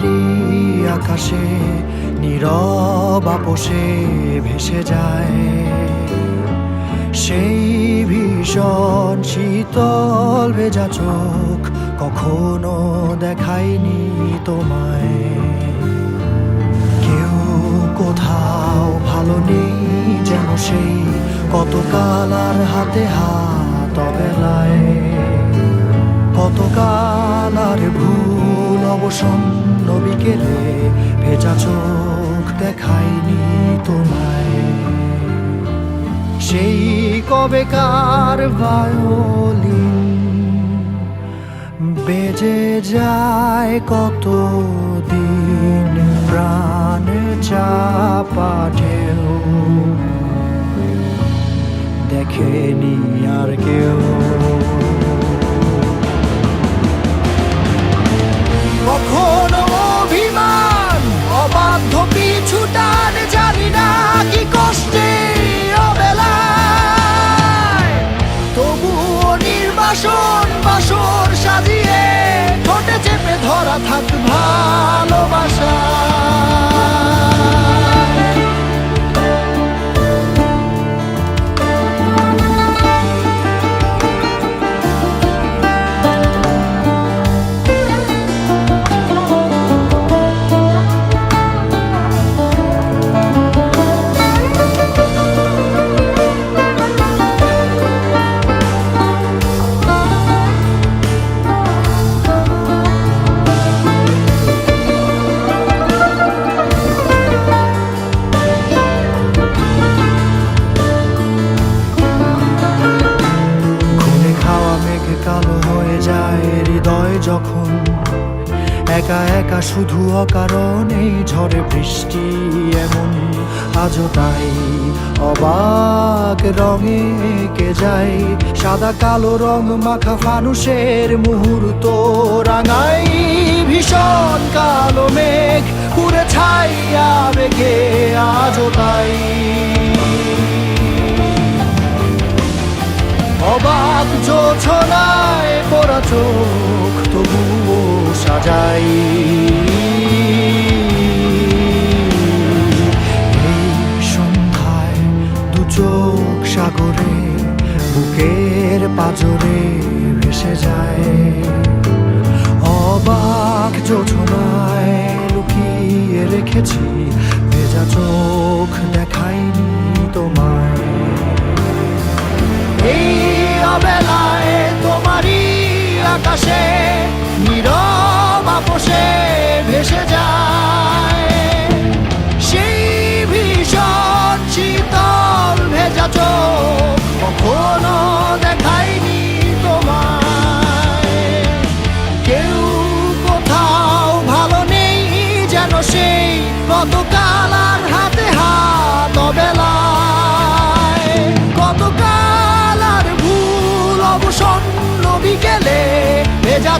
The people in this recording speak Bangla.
তোমারই আকাশে নীরব আপোষে ভেসে যায় সেই ভীষণ শীতল ভেজা চোখ কখনো দেখায়নি তোমায়। কেউ কোথাও ভালো নেই যেন সেই কতকাল আর হাতে হাত অবেলায়, কতকাল আর ভুল অবসন্ন বিকেলে ভেজা চোখ দেখায়নি তোমায়। সেই কবেকার ভায়োলিন বেজে যায় কত দিন প্রাণ চাপা ঢেউ দেখেনি আর কেউ। কখনো অভিমান অবাধ্য পিছু টান জানি না কি কষ্টে অবেলায়, তবুও নির্বাসন বাসর সাজিয়ে ঠোঁটে চেপে ধরা থাক ভালোবাসা। কালো হয়ে যায় হৃদয় যখন একা একা শুধু অকারণে ঝড়ে বৃষ্টি এমন আজও তাই অবাক রঙে এঁকে যায় সাদা কালো রং মাখা ফানুষের মুহূর্ত রাঙাই ভীষণ কালো মেঘ পুরে ছাইয়া বেগে আজও তাই অবাক জোছনায় পড়া চোখ তবুও সাজাই। এই সন্ধ্যায় দু চোখ সাগরে বুকের পাজরে ভেসে যায় অবাক জোছনায় লুকিয়ে রেখেছি ভেজা চোখ দেখায়নি তোমায়। এই অবেলায় তোমারই আকাশে নীরব আপোষে ভেসে যায় সেই ভীষণ শীতল ভেজা চোখ কখনো দেখায়নি তোমায়। কেউ কোথাও ভালো নেই যেন সেই কতকাল আর হাতে হাত অবেলায়, কতকাল অবসন্ন বিকেলে ভেজা